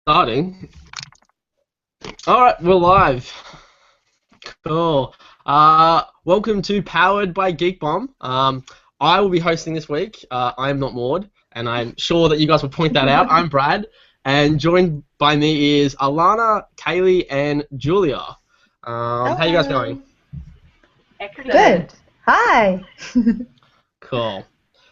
Starting. All right, we're live. Cool. Welcome to Powered by Geek Bomb. I will be hosting this week. I'm not Maud, and I'm sure that you guys will point that out. I'm Brad, and joined by me is Alana, Kaylee, and Julia. How you guys going? Good. Hi. Cool.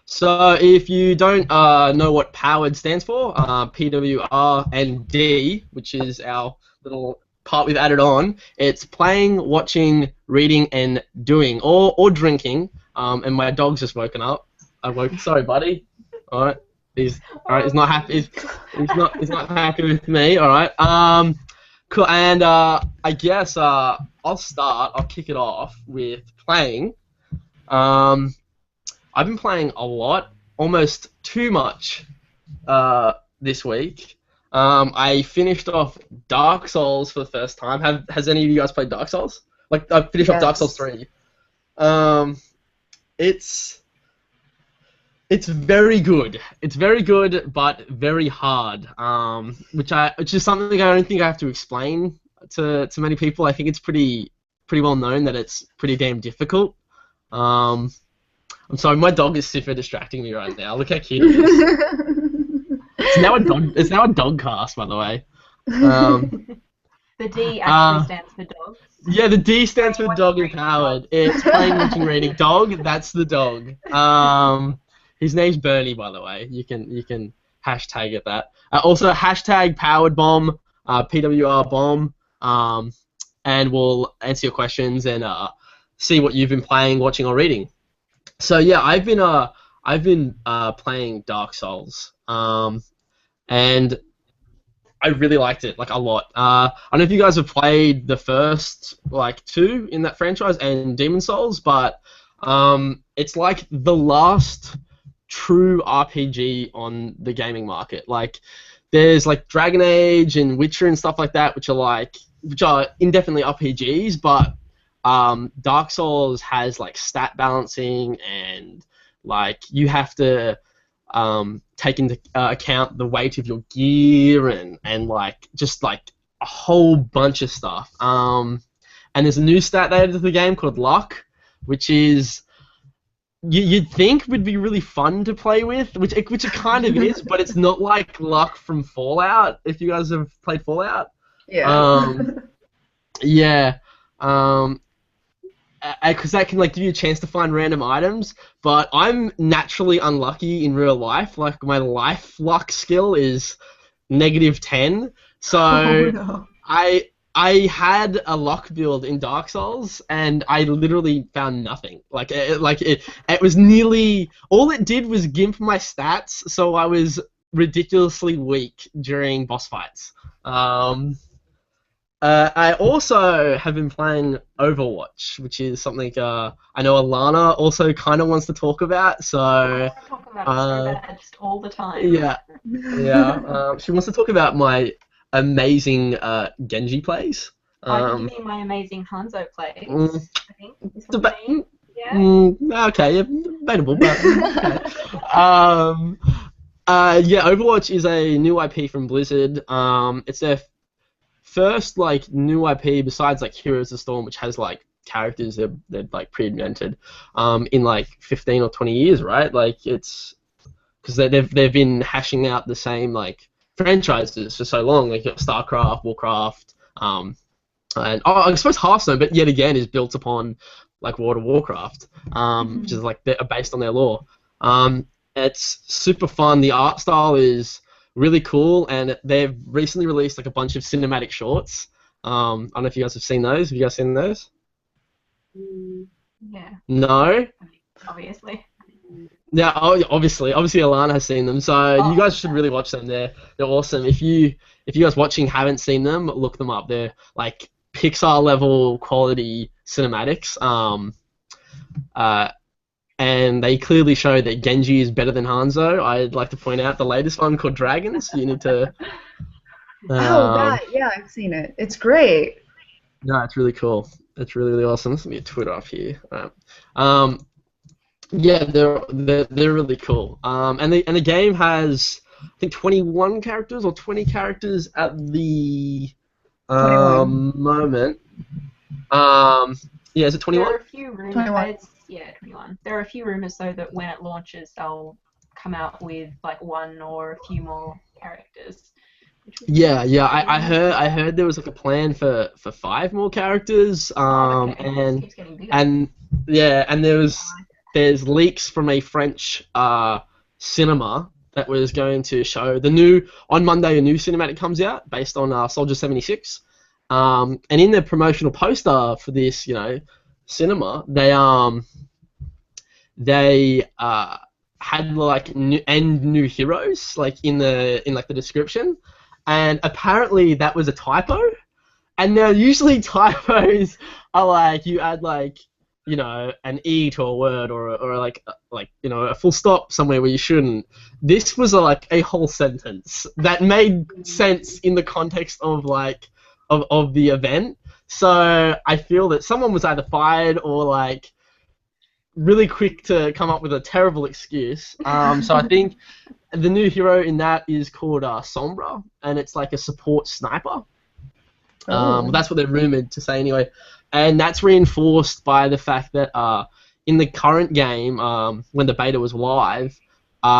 So if you don't know what Powered stands for, PWR and D, which is our little part we've added on, it's playing, watching, reading, and doing, or drinking. And my dog's just woken up. Sorry, buddy. All right. He's not happy. He's not happy with me. All right. Cool. And I guess I'll start. I'll kick it off with playing. I've been playing a lot, almost too much, this week. I finished off Dark Souls for the first time. Has any of you guys played Dark Souls? Like, I finished off Dark Souls 3. It's very good. It's very good, but very hard. Which is something I don't think I have to explain to many people. I think it's pretty well known that it's pretty damn difficult. I'm sorry, my dog is super distracting me right now. Look how cute it is. It's now a dog cast, by the way. The D actually stands for dog. Yeah, the D stands for dog empowered. It's playing, watching, reading. Dog, that's the dog. His name's Bernie, by the way. You can hashtag it that. Also, hashtag powered bomb, PWR bomb, and we'll answer your questions and see what you've been playing, watching, or reading. So yeah, I've been playing Dark Souls, and I really liked it, like, a lot. I don't know if you guys have played the first, like, 2 in that franchise and Demon Souls, but it's like the last true RPG on the gaming market. Like, there's like Dragon Age and Witcher and stuff like that, which are indefinitely RPGs, but Dark Souls has like stat balancing, and like you have to take into account the weight of your gear and like just like a whole bunch of stuff. And there's a new stat they added to the game called luck, which is you'd think would be really fun to play with, which it kind of is, but it's not like luck from Fallout. If you guys have played Fallout, Yeah. yeah. Because that can like give you a chance to find random items, but I'm naturally unlucky in real life. Like, my life luck skill is -10, so Oh, no. I had a luck build in Dark Souls, and I literally found nothing. It was nearly all it did was gimp my stats, so I was ridiculously weak during boss fights. I also have been playing Overwatch, which is something I know Alana also kind of wants to talk about. So I talk about it so bad, just all the time. yeah. She wants to talk about my amazing Genji plays. I can see my amazing Hanzo plays, I think. Is what Deba- you mean? Yeah. Okay, yeah, debatable, but okay. Yeah, Overwatch is a new IP from Blizzard. It's their first like new IP besides like Heroes of the Storm, which has like characters they've like pre-invented in like 15 or 20 years, right? Like, it's because they've been hashing out the same like franchises for so long, like StarCraft, Warcraft, and I suppose Hearthstone, but yet again is built upon like World of Warcraft, which is like they're based on their lore. It's super fun. The art style is really cool, and they've recently released like a bunch of cinematic shorts. I don't know if you guys have seen those. Have you guys seen those? Yeah, No? obviously. Yeah, obviously Alana has seen them, so you guys should really watch them. They're awesome. If you guys watching haven't seen them, look them up. They're like Pixar level quality cinematics. And they clearly show that Genji is better than Hanzo. I'd like to point out the latest one called Dragons. You need to. Oh, that. Yeah, I've seen it. It's great. No, it's really cool. It's really, really awesome. Let me get Twitter off here. Yeah, they're really cool. And the game has I think 21 characters or 20 characters at the 21. moment. Yeah, is it 21? There are a few rumors. 21. Yeah, 21. There are a few rumors though that when it launches, they'll come out with like one or a few more characters. Yeah, I heard there was like a plan for 5 more characters. Okay. Keeps getting bigger. And there's leaks from a French cinema that was going to show on Monday a new cinematic comes out based on Soldier 76. And in the promotional poster for this, cinema, they had like new heroes like in the description, and apparently that was a typo. And now usually typos are like you add like an E to a word or like a full stop somewhere where you shouldn't. This was like a whole sentence that made sense in the context of like of the event. So I feel that someone was either fired or like really quick to come up with a terrible excuse. So I think the new hero in that is called Sombra, and it's like a support sniper. That's what they're rumored to say anyway. And that's reinforced by the fact that in the current game, when the beta was live,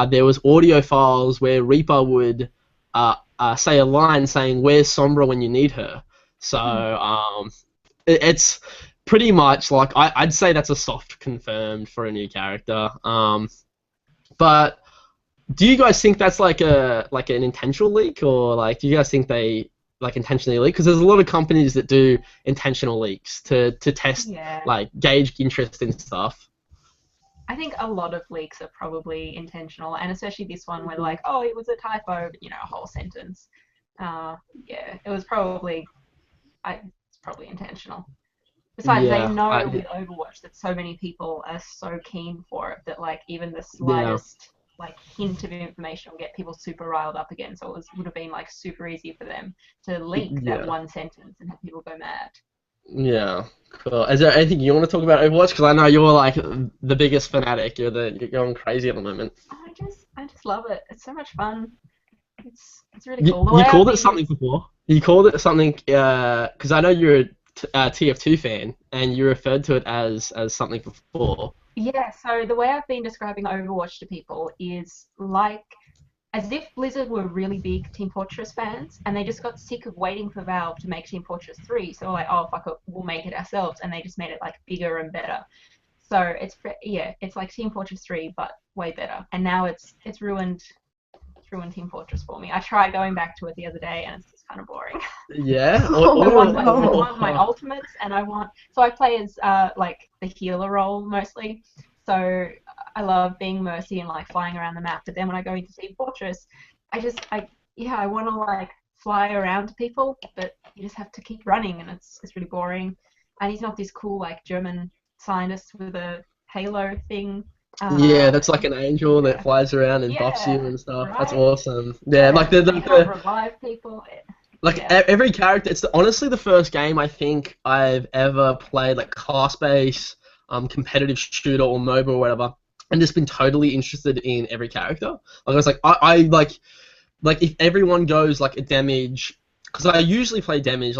there was audio files where Reaper would say a line saying, "Where's Sombra when you need her?" So it's pretty much like I'd say that's a soft confirmed for a new character. But do you guys think that's like an intentional leak, or like do you guys think they like intentionally leak? Because there's a lot of companies that do intentional leaks to test like gauge interest in stuff. I think a lot of leaks are probably intentional, and especially this one where like, oh, it was a typo, a whole sentence. It was probably it's probably intentional. Besides, they know with Overwatch that so many people are so keen for it that like even the slightest like hint of information will get people super riled up again. So it would have been like super easy for them to leak that one sentence and have people go mad. Yeah, cool. Is there anything you want to talk about Overwatch? Because I know you're like the biggest fanatic. You're going crazy at the moment. I just love it. It's so much fun. It's really cool. You called it something before. You called it something because I know you're a TF2 fan, and you referred to it as something before. Yeah, so the way I've been describing Overwatch to people is like as if Blizzard were really big Team Fortress fans, and they just got sick of waiting for Valve to make Team Fortress 3, so like, oh fuck it, we'll make it ourselves, and they just made it like bigger and better. So it's like Team Fortress 3 but way better, and now it's ruined Team Fortress for me. I tried going back to it the other day, and it's just kind of boring. Yeah. I want my ultimates, and I play as like the healer role mostly. So I love being Mercy and like flying around the map. But then when I go into Team Fortress, I want to like fly around people, but you just have to keep running, and it's really boring. And he's not this cool like German scientist with a halo thing. That's like an angel that flies around and buffs you and stuff. Right? That's awesome. Yeah, like the revive people. Every character. It's honestly the first game I think I've ever played like class-based, competitive shooter or MOBA or whatever, and just been totally interested in every character. Like I was like, I like if everyone goes like a damage. Because I usually play damage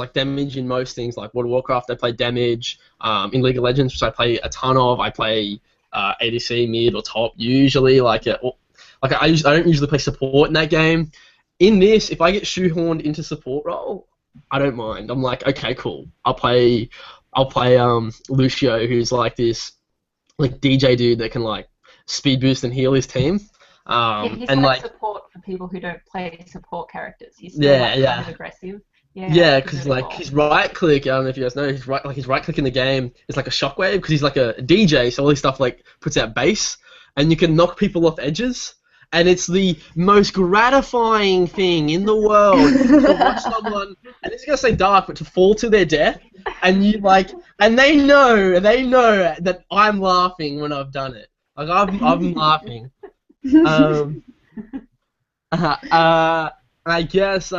in most things, like World of Warcraft. I play damage. In League of Legends, which I play a ton of. I play ADC, mid, or top. Usually, I don't usually play support in that game. In this, if I get shoehorned into support role, I don't mind. I'm like, okay, cool. I'll play Lucio, who's like this like DJ dude that can like speed boost and heal his team. He's and like support for people who don't play support characters. He's still kind of aggressive. Yeah, because like his right click, I don't know if you guys know, his right click in the game is like a shockwave because he's like a DJ, so all his stuff like puts out bass, and you can knock people off edges, and it's the most gratifying thing in the world to watch someone, and it's gonna say dark, but to fall to their death, and you like, and they know that I'm laughing when I've done it. Like I'm laughing. I guess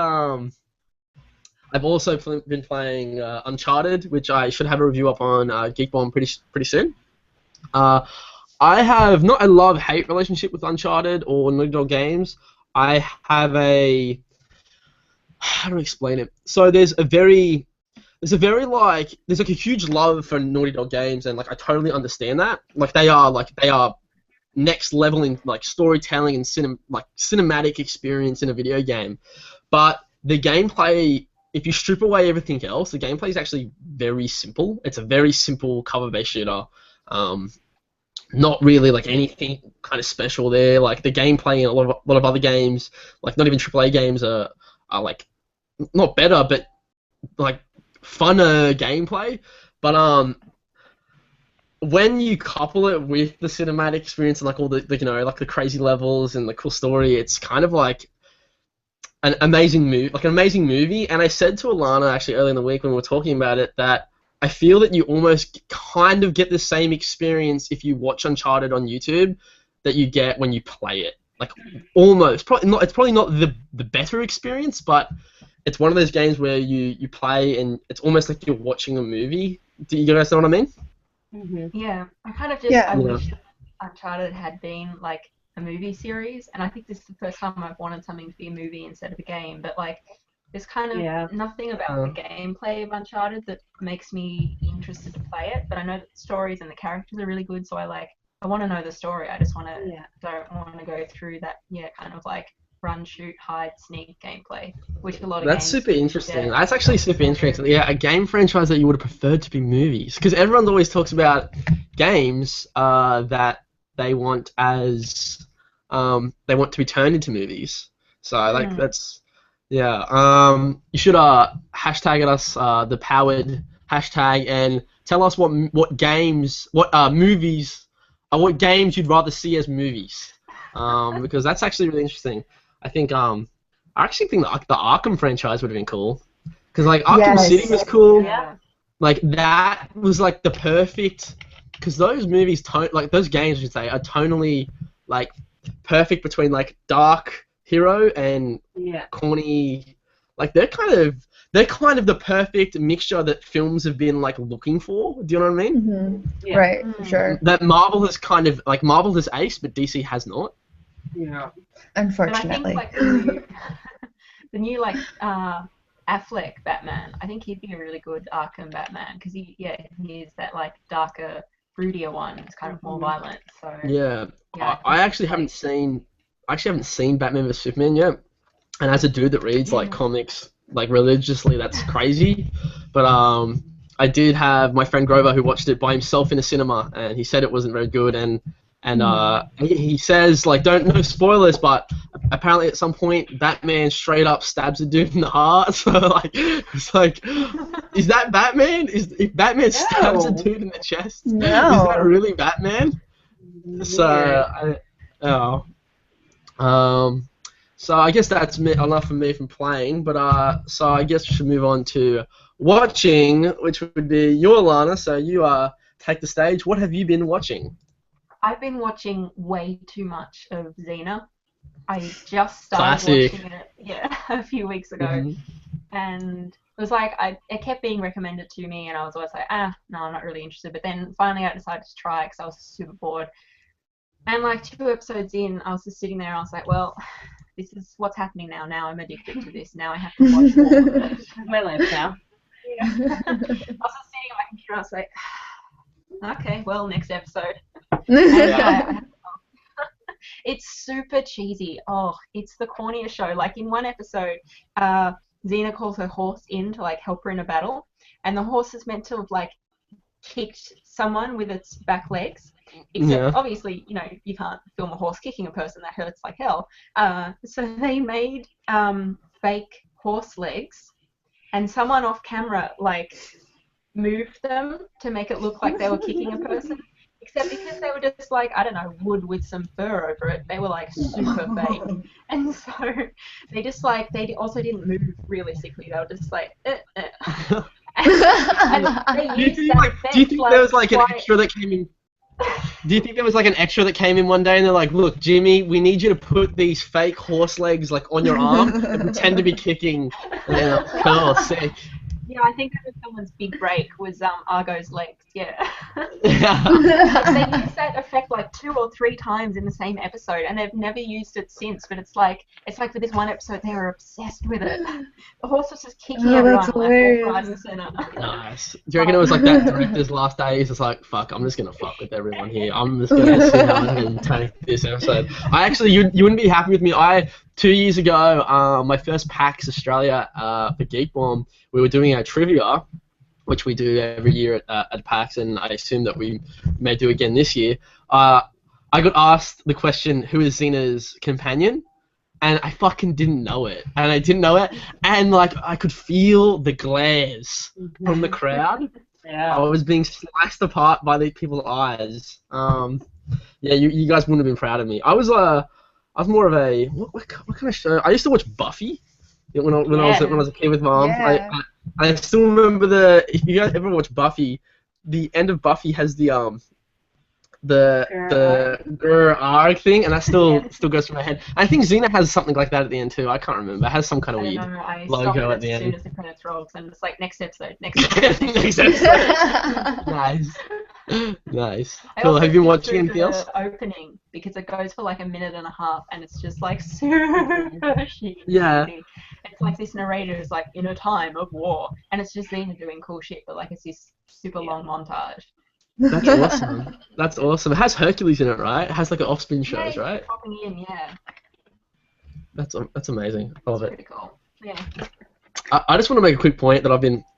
I've also been playing Uncharted, which I should have a review up on Geek Bomb pretty soon. I have not a love-hate relationship with Uncharted or Naughty Dog games. I have a, how do I explain it? So there's like a huge love for Naughty Dog games, and like I totally understand that. Like they are next level in like storytelling and cinematic experience in a video game. But the gameplay, if you strip away everything else, the gameplay is actually very simple. It's a very simple cover-based shooter. Not really like anything kind of special there. Like the gameplay in a lot of other games, like not even AAA games, are like not better, but like funner gameplay. But when you couple it with the cinematic experience and like all the like the crazy levels and the cool story, it's kind of like an amazing movie. And I said to Alana actually earlier in the week when we were talking about it that I feel that you almost kind of get the same experience if you watch Uncharted on YouTube that you get when you play it. Like almost, probably not. It's probably not the better experience, but it's one of those games where you play and it's almost like you're watching a movie. Do you guys know what I mean? Mm-hmm. Yeah, I kind of just I wish Uncharted had been like a movie series, and I think this is the first time I've wanted something to be a movie instead of a game. But like, there's kind of nothing about the gameplay of Uncharted that makes me interested to play it. But I know that the stories and the characters are really good, so I want to know the story. I just don't want to go through that kind of like run, shoot, hide, sneak gameplay, which a lot of That's games super interesting. That's actually super interesting. Yeah, a game franchise that you would have preferred to be movies, because everyone always talks about games that they want to be turned into movies. So like that's you should hashtag at us the PWR'd hashtag and tell us what games what games you'd rather see as movies. Because that's actually really interesting. I actually think the Arkham franchise would have been cool. Because like Arkham City was cool. Yeah. Like that was like the perfect. Because those movies, those games, I should say, are tonally like perfect between like dark hero and corny. Like they're kind of the perfect mixture that films have been like looking for. Do you know what I mean? Mm-hmm. Yeah. Right, for sure. That Marvel has aced, but DC has not. Yeah. Unfortunately. But I think like the new like Affleck Batman, I think he'd be a really good Arkham Batman because he is that like darker, broodier one. It's kind of more violent. So I actually haven't seen Batman vs Superman yet, and as a dude that reads like comics like religiously, that's crazy. But I did have my friend Grover who watched it by himself in a cinema, and he said it wasn't very good. And he says, like, no spoilers, but apparently at some point Batman straight up stabs a dude in the heart. So like, it's like, is that Batman? If Batman stabs a dude in the chest, is that really Batman? So so I guess that's enough for me from playing. But so I guess we should move on to watching, which would be your Alana. So you take the stage. What have you been watching? I've been watching way too much of Xena. I just started watching it a few weeks ago, and it was like it kept being recommended to me, and I was always like, no, I'm not really interested. But then finally I decided to try because I was super bored. And like 2 episodes in, I was just sitting there, and I was like, well, this is what's happening now. Now I'm addicted to this. Now I have to watch more of it. My life now. Yeah. I was just sitting on my computer, I was like, okay, well, next episode. It's super cheesy. Oh, it's the corniest show. Like in one episode, Xena calls her horse in to like help her in a battle, and the horse is meant to have like kicked someone with its back legs. Except obviously, you can't film a horse kicking a person. That hurts like hell. So they made fake horse legs, and someone off camera like moved them to make it look like they were kicking a person. Except because they were just like, I don't know, wood with some fur over it. They were like super fake. And so they just like, they also didn't move realistically. They were just like, and do you think there was like an extra that came in? Do you think there was like an extra that came in one day and they're like, look, Jimmy, we need you to put these fake horse legs like on your arm and pretend to be kicking. Cool, sick. Yeah, I think that was someone's big break was Argo's legs. Yeah. Yeah. They used that effect like 2 or 3 times in the same episode, and they've never used it since. But it's like for this one episode, they were obsessed with it. The horse was just kicking everyone that's left, right, and center. Nice. Do you reckon it was like that director's last day? He's just like, fuck, I'm just gonna fuck with everyone here. I'm just gonna sit down and take this episode. I actually, you wouldn't be happy with me. 2 years ago, my first PAX Australia for Geek Bomb, we were doing a trivia, which we do every year at PAX, and I assume that we may do again this year. I got asked the question, who is Xena's companion? And I fucking didn't know it. And like I could feel the glares from the crowd. Yeah. I was being sliced apart by these people's eyes. Yeah, you guys wouldn't have been proud of me. I was more of a what kind of show? I used to watch Buffy when I was a kid with Mom. Yeah. I still remember if you guys ever watch Buffy, the end of Buffy has the grr arg thing, and that still goes through my head. I think Xena has something like that at the end too. I can't remember. It has some kind of weird logo at the end. As soon as the credits roll, and it's like next episode. Next episode. Nice. Cool. Have you been watching anything else? Opening, because it goes for like a minute and a half, and it's just like super shit. Yeah. It's like this narrator is like in a time of war, and it's just Xena doing cool shit, but like it's this super long montage. That's awesome. That's awesome. It has Hercules in it, right? It has like an Offspring shows, right? Popping in, yeah. That's amazing. I love it. Pretty cool. Yeah. I just want to make a quick point that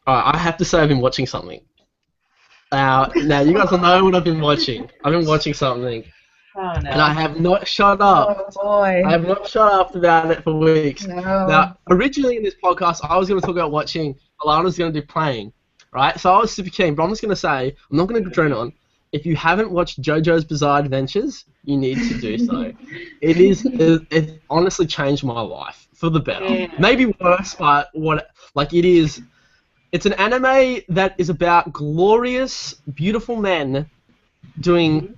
I have to say I've been watching something. Now you guys will know what I've been watching. I've been watching something. Oh, no. And I have not shut up. Oh boy. I have not shut up about it for weeks. No. Now, originally in this podcast, I was going to talk about watching. Alana's going to do playing, right? So I was super keen, but I'm just going to say, I'm not going to drone on. If you haven't watched JoJo's Bizarre Adventures, you need to do so. It honestly changed my life for the better. Yeah. Maybe worse, but it is. It's an anime that is about glorious, beautiful men doing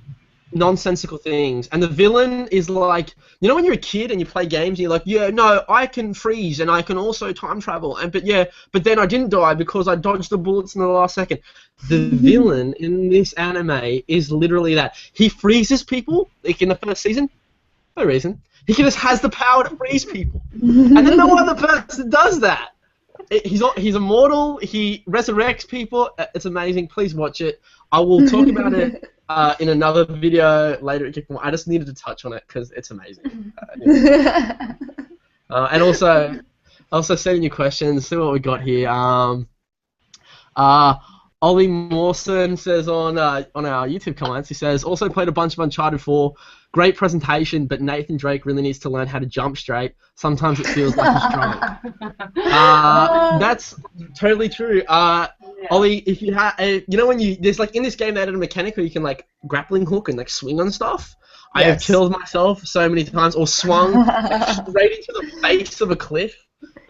nonsensical things, and the villain is like, you know when you're a kid and you play games and you're like, yeah, no, I can freeze and I can also time travel, but then I didn't die because I dodged the bullets in the last second. The villain in this anime is literally that. He freezes people, like in the first season, no reason. He just has the power to freeze people, and then no other person does that. He's immortal. He resurrects people. It's amazing. Please watch it. I will talk about it in another video later at Geek Bomb. I just needed to touch on it because it's amazing. And also sending you questions. See what we got here. Ollie Mawson says on our YouTube comments, he says, also played a bunch of Uncharted 4. Great presentation, but Nathan Drake really needs to learn how to jump straight. Sometimes it feels like he's drunk. That's totally true. Ollie, if you have, you know when there's like in this game they added a mechanic where you can like grappling hook and like swing on stuff. Yes. I have killed myself so many times, or swung straight into the face of a cliff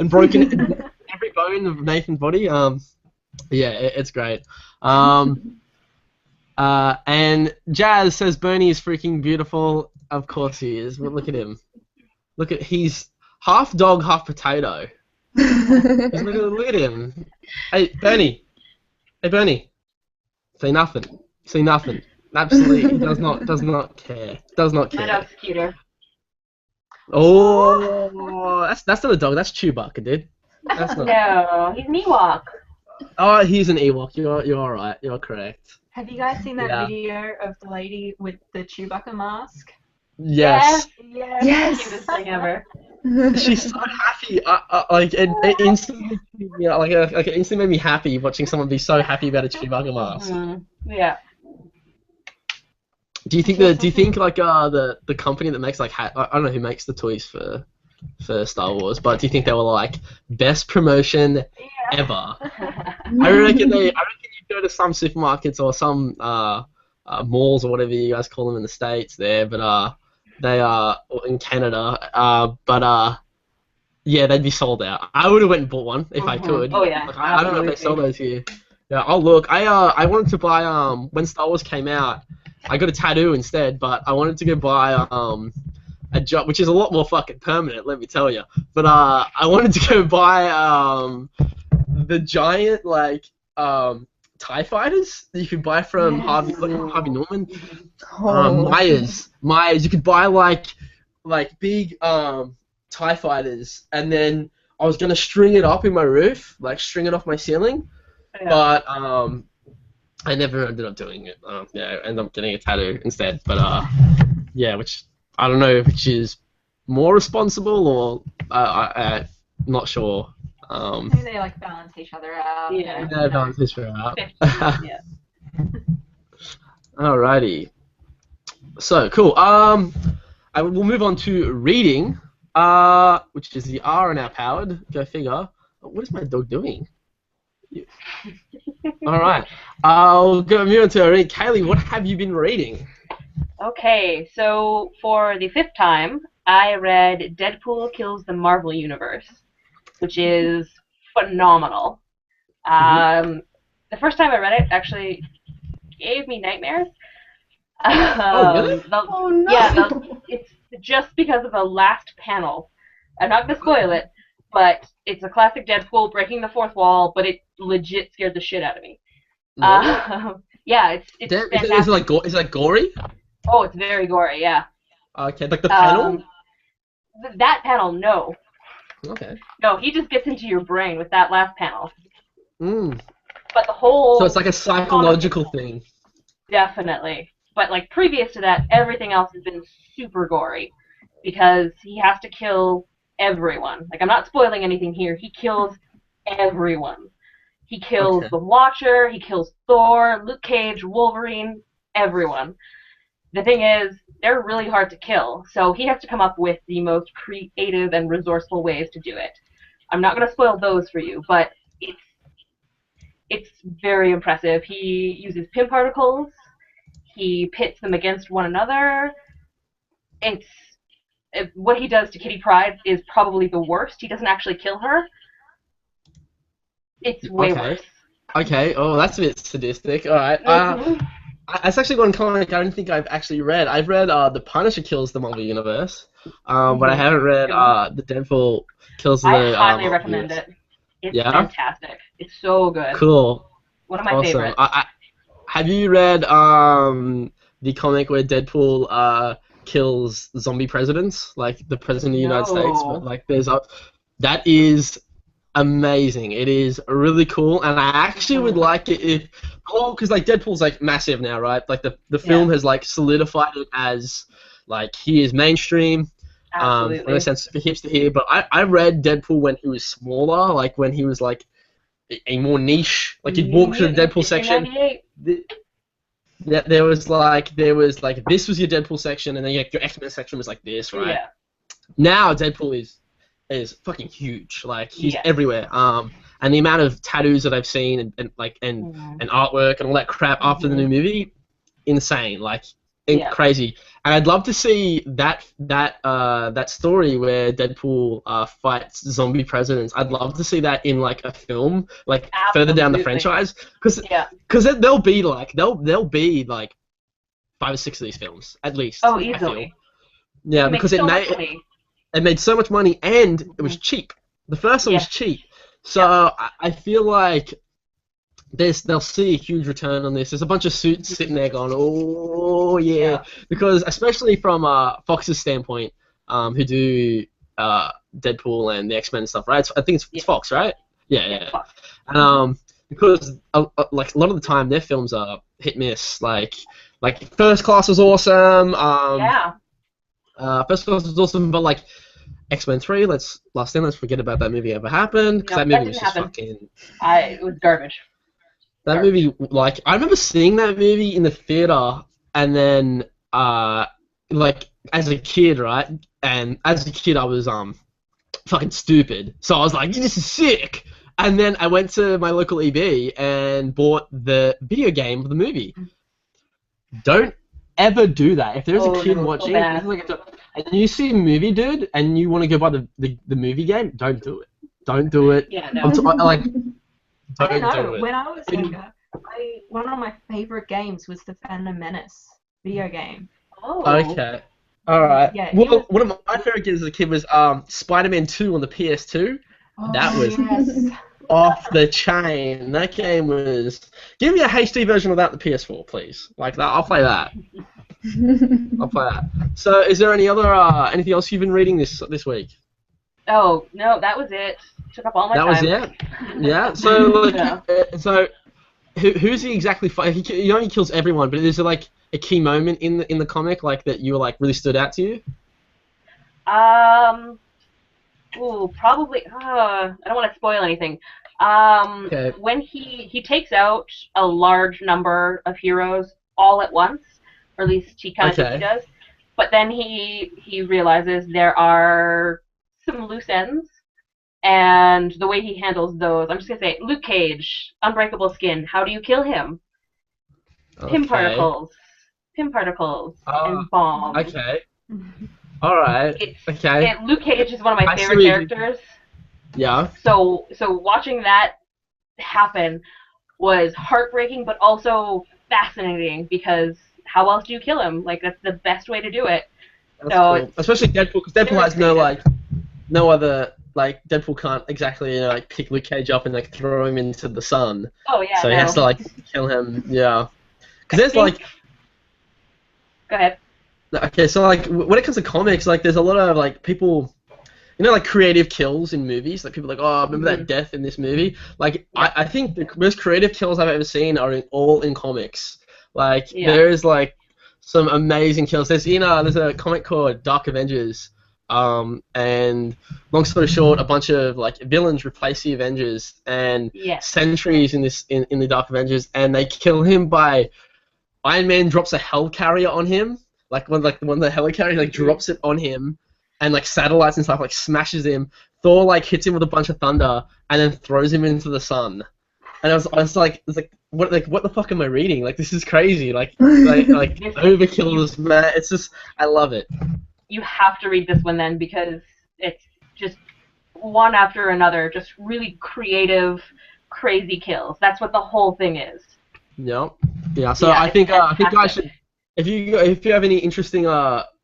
and broken every bone of Nathan's body. Yeah, it's great. And Jazz says Bernie is freaking beautiful. Of course he is. But look at him. He's half dog, half potato. Look at him. Hey, Bernie. Say nothing. Absolutely, he does not care. My dog's cuter. Oh, that's not a dog. That's Chewbacca, dude. That's not. No, he's an Ewok. Oh, he's an Ewok. You're all right. You're correct. Have you guys seen that video of the lady with the Chewbacca mask? Yes. Yes. Cutest thing ever. She's so happy. It instantly, it instantly made me happy watching someone be so happy about a Chewbacca mask. Yeah. Do you think the company that makes I don't know who makes the toys for Star Wars, but do you think they were like best promotion ever? I reckon you go to some supermarkets or some malls or whatever you guys call them in the States there, but they are in Canada, yeah, they'd be sold out. I would have went and bought one if I could. Oh yeah. I don't know if they sell those here. Yeah, I'll look. I wanted to buy when Star Wars came out, I got a tattoo instead, but I wanted to go buy a job, which is a lot more fucking permanent, let me tell you. But I wanted to go buy the giant like TIE fighters that you could buy from Harvey Norman. Oh. Myers. You could buy like big TIE fighters, and then I was gonna string it up in my roof, like string it off my ceiling, but I never ended up doing it. Yeah, I ended up getting a tattoo instead. But yeah, which I don't know which is more responsible or I'm not sure. Maybe they like balance each other out. Yeah. Yeah, balance this out. Yeah. Alrighty. So cool. We'll move on to reading, which is the R in our powered. Go figure. What is my dog doing? All right. I'll go move on to reading. Kaylee, what have you been reading? Okay, so for the 5th time, I read Deadpool Kills the Marvel Universe, which is phenomenal. The first time I read it actually gave me nightmares. Really? Oh no. Yeah, it's just because of the last panel. I'm not going to spoil it, but it's a classic Deadpool breaking the fourth wall, but it legit scared the shit out of me. Yeah, it's fantastic. Is it like gory? Oh, it's very gory, yeah. Okay, like the panel? That panel, no. Okay. No, he just gets into your brain with that last panel. Mm. But the whole... So it's like a psychological thing. Definitely. But like previous to that, everything else has been super gory. Because he has to kill everyone. Like, I'm not spoiling anything here. He kills everyone. He kills the Watcher, he kills Thor, Luke Cage, Wolverine, everyone. The thing is, they're really hard to kill, so he has to come up with the most creative and resourceful ways to do it. I'm not going to spoil those for you, but it's very impressive. He uses Pym particles, he pits them against one another. What he does to Kitty Pryde is probably the worst. He doesn't actually kill her. It's way worse. Okay, oh, that's a bit sadistic. Alright. That's actually one comic I don't think I've actually read. I've read The Punisher Kills the Marvel Universe, but I haven't read The Deadpool Kills the I highly Marvel recommend Universe. it. It's fantastic. It's so good. Cool. One of my favorites. Have you read the comic where Deadpool kills zombie presidents, like the president of the United States? But, like, that is amazing. It is really cool, and I actually would like it if, because like Deadpool's like massive now, right? Like the film has like solidified it as like he is mainstream. Absolutely. In a sense, for hipster here, but I read Deadpool when he was smaller, like when he was like a more niche. Like you'd walk to the Deadpool section. There was like this was your Deadpool section, and then like, your X-Men section was like this, right? Yeah. Now Deadpool is fucking huge. Like he's everywhere. And the amount of tattoos that I've seen and artwork and all that crap after the new movie, insane. Like crazy. And I'd love to see that story where Deadpool fights zombie presidents. I'd love to see that in like a film, like further down the franchise, because there'll be like 5 or 6 of these films at least. Oh, easily. Yeah, because it made so much money and it was cheap. The first one was cheap, so I feel like they'll see a huge return on this. There's a bunch of suits sitting there going, oh yeah, because especially from Fox's standpoint, who do Deadpool and the X-Men and stuff, right? I think it's Fox, right? Yeah. And because like a lot of the time their films are hit miss. Like First Class was awesome. First Class was awesome, but like X-Men 3, let's forget about that movie ever happened, because that movie was just fucking... it was garbage. That movie, like, I remember seeing that movie in the theater, and then, like, as a kid, right? And as a kid, I was, fucking stupid. So I was like, this is sick! And then I went to my local EB and bought the video game of the movie. Don't ever do that. If there's a kid watching, and you see a movie, dude, and you want to go buy the movie game, don't do it. Don't do it. Yeah, no. I don't know. When I was younger, one of my favorite games was the Phantom Menace video game. Oh. Okay. All right. Yeah, well, one of my favorite games as a kid was Spider-Man 2 on the PS2. Oh, that was off the chain. That game was. Give me a HD version without the PS4, please. Like that, I'll play that. I'll play that. So, is there anything else you've been reading this week? Oh no, that was it. Took up all my That was time. it. Yeah. So, like, Yeah. so who's he exactly fighting? He only kills everyone, but is there like a key moment in the comic like that you were like really stood out to you? Probably. I don't want to spoil anything. Okay. When he takes out a large number of heroes all at once, or at least he kind of thinks he does. But then he realizes there are some loose ends, and the way he handles those, I'm just gonna say, Luke Cage, unbreakable skin. How do you kill him? Pim particles, and bombs. Okay. All right. Okay. And Luke Cage is one of my favorite characters. Yeah. So watching that happen was heartbreaking, but also fascinating because how else do you kill him? Like that's the best way to do it. That's cool. Especially Deadpool, because Deadpool has no other like Deadpool can't exactly like pick Luke Cage up and like throw him into the sun. Oh yeah. So he has to like kill him. Yeah. Because there's like. Go ahead. Okay, so like when it comes to comics, like there's a lot of like people, like creative kills in movies. Like people are like, oh, remember that death in this movie? Like I think the most creative kills I've ever seen are all in comics. Like there's like some amazing kills. There's a comic called Dark Avengers, and long story short, a bunch of like villains replace the Avengers and sentries in the Dark Avengers, and they kill him by Iron Man drops a helicarrier on him. Like one of the helicarriers like drops it on him, and like satellites and stuff like smashes him. Thor like hits him with a bunch of thunder and then throws him into the sun. And I was like what the fuck am I reading? Like this is crazy. Like overkill is man. It's just I love it. You have to read this one then because it's just one after another, just really creative, crazy kills. That's what the whole thing is. Yep. Yeah. So I think I should. If you have any interesting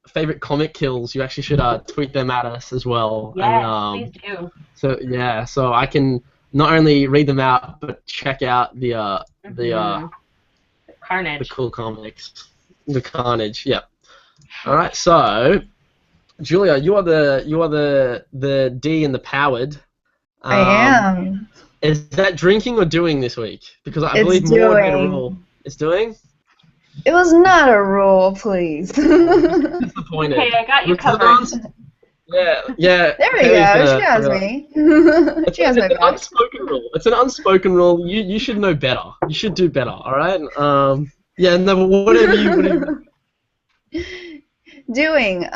favorite comic kills, you actually should tweet them at us as well. Yeah, please do. So I can not only read them out but check out the Carnage. The cool comics. The Carnage. Yeah. All right. So Julia, you are the D in the PWR'd. I am. Is that drinking or doing this week? Because I believe doing. more made a rule. It's doing? It was not a rule, please. Disappointed. Okay, I got you covered. Yeah. There we go. She has me. She has my back. Unspoken rule. It's an unspoken rule. You should know better. You should do better. All right. Yeah. No. Whatever you. Doing.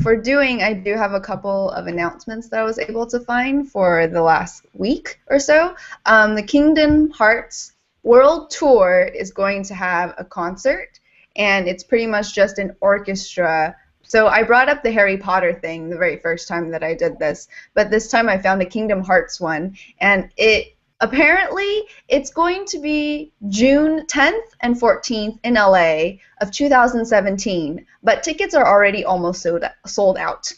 For doing, I do have a couple of announcements that I was able to find for the last week or so. The Kingdom Hearts World Tour is going to have a concert, and it's pretty much just an orchestra. So I brought up the Harry Potter thing the very first time that I did this, but this time I found a Kingdom Hearts one, and apparently it's going to be June 10th and 14th in LA of 2017, but tickets are already almost sold out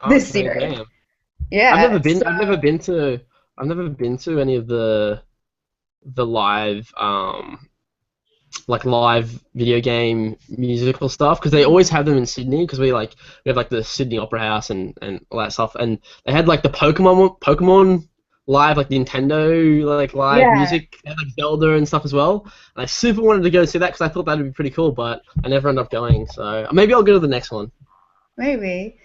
this year. Damn. Yeah. I've never been to any of the live live video game musical stuff because they always have them in Sydney because we have like the Sydney Opera House and all that stuff, and they had like the Pokemon live, like Nintendo live music, and like Zelda and stuff as well, and I super wanted to go see that because I thought that would be pretty cool, but I never ended up going, so maybe I'll go to the next one. Maybe.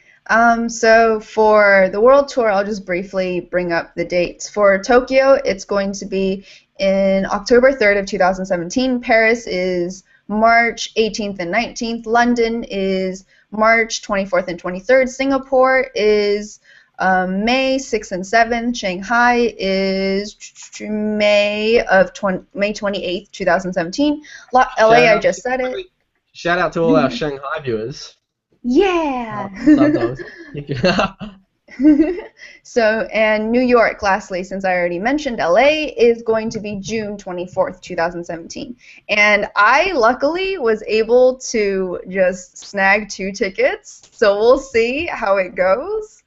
So for the World Tour, I'll just briefly bring up the dates. For Tokyo, it's going to be in October 3rd of 2017. Paris is March 18th and 19th. London is March 24th and 23rd. Singapore is May 6th and 7th. Shanghai is May 28th, 2017. LA, I just said it. Shout out to all our Shanghai viewers. Yeah! So, and New York, lastly, since I already mentioned LA, is going to be June 24th, 2017. And I, luckily, was able to just snag 2 tickets, so we'll see how it goes.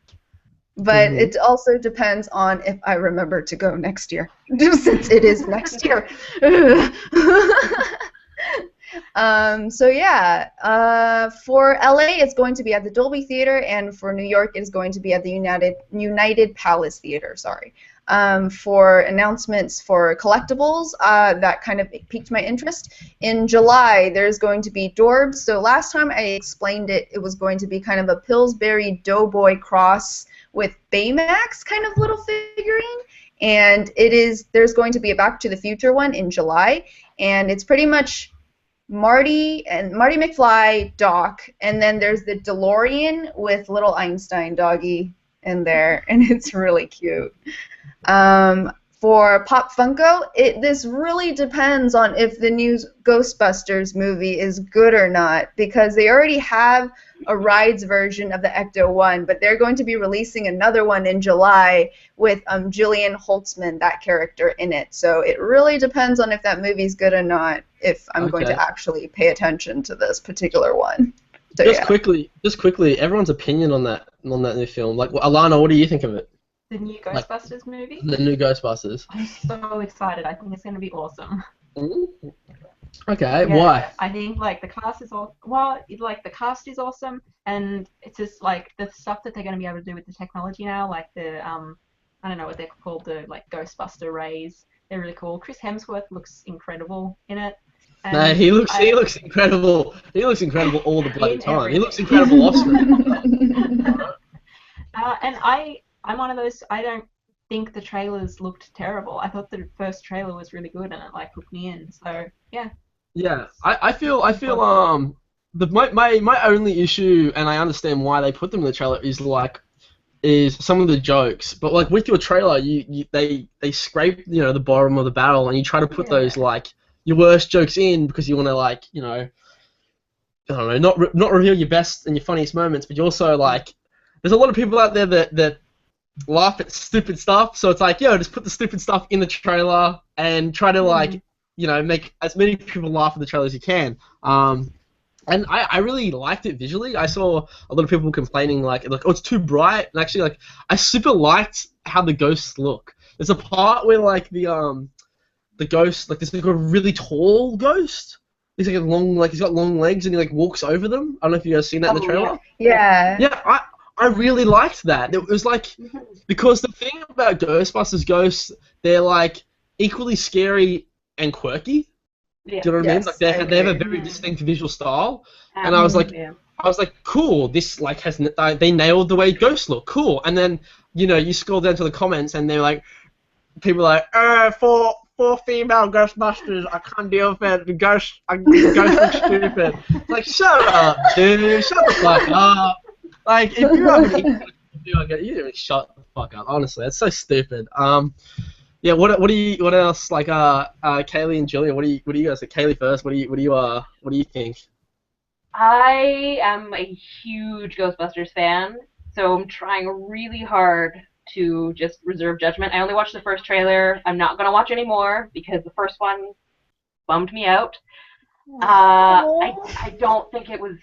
But it also depends on if I remember to go next year, since it is next year. So yeah, for LA it's going to be at the Dolby Theater, and for New York it's going to be at the United Palace Theater. Sorry. For announcements for collectibles, that kind of piqued my interest. In July, there's going to be Dorbs. So last time I explained it, it was going to be kind of a Pillsbury Doughboy cross with Baymax kind of little figurine. And there's going to be a Back to the Future one in July, and it's pretty much Marty McFly, Doc, and then there's the DeLorean with little Einstein doggy in there, and it's really cute. For Pop Funko, this really depends on if the new Ghostbusters movie is good or not, because they already have a rides version of the Ecto-1, but they're going to be releasing another one in July with Jillian Holtzman, that character, in it. So it really depends on if that movie's good or not, if I'm going to actually pay attention to this particular one. So, just quickly, everyone's opinion on that new film. Like, Alana, what do you think of it? The new Ghostbusters movie? The new Ghostbusters. I'm so excited. I think it's going to be awesome. Okay, Yeah, why? I think the cast is the cast is awesome, and it's just the stuff that they're going to be able to do with the technology now, like the I don't know what they're called, the Ghostbuster rays. They're really cool. Chris Hemsworth looks incredible in it. No, he looks incredible. He looks incredible all the bloody time. He looks incredible off screen. And I'm one of those. I don't think the trailers looked terrible. I thought the first trailer was really good, and it hooked me in. So yeah. Yeah, I feel my only issue, and I understand why they put them in the trailer, is some of the jokes. But with your trailer, they scrape the bottom of the barrel, and you try to put those your worst jokes in because you want to I don't know, not reveal your best and your funniest moments, but you also there's a lot of people out there that laugh at stupid stuff, so it's just put the stupid stuff in the trailer and try to make as many people laugh at the trailer as you can. And I really liked it visually. I saw a lot of people complaining oh, it's too bright, and actually I super liked how the ghosts look. There's a part where the ghost, there's a really tall ghost. He's he's got long legs, and he walks over them. I don't know if you guys seen that in the trailer. Yeah. Yeah, I really liked that. It was because the thing about Ghostbusters ghosts, they're equally scary and quirky. Yeah. Do you know what I mean? They have a very distinct visual style, and I was cool. This they nailed the way ghosts look. Cool. And then you scroll down to the comments, and they're people are four female Ghostbusters, I can't deal with it. The ghost looks stupid. Shut up, dude. Shut the fuck up. If you have an equal you shut the fuck up. Honestly, that's so stupid. Yeah. What else? Kaylee and Julia. What do you guys think? Kaylee first. What do you think? I am a huge Ghostbusters fan, so I'm trying really hard to just reserve judgment. I only watched the first trailer. I'm not gonna watch any more because the first one bummed me out. I don't think it was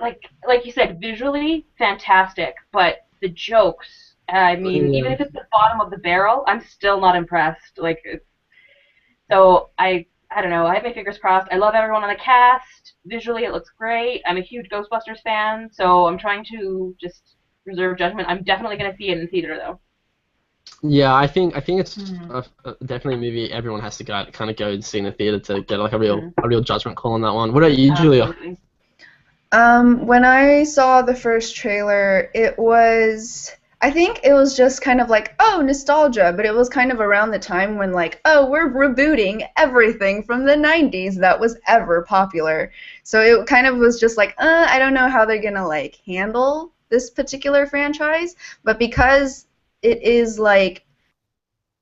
like you said, visually fantastic, but the jokes. I mean, even if it's the bottom of the barrel, I'm still not impressed. So I don't know. I have my fingers crossed. I love everyone on the cast. Visually, it looks great. I'm a huge Ghostbusters fan, so I'm trying to just reserve judgment. I'm definitely gonna see it in theater though. Yeah, I think it's definitely a movie everyone has to go and see in the theater to get a real judgment call on that one. What about you, Julia? Absolutely. When I saw the first trailer, I think it was just kind of oh, nostalgia, but it was kind of around the time when oh, we're rebooting everything from the 90s that was ever popular. So it kind of was just I don't know how they're gonna handle this particular franchise, but because it is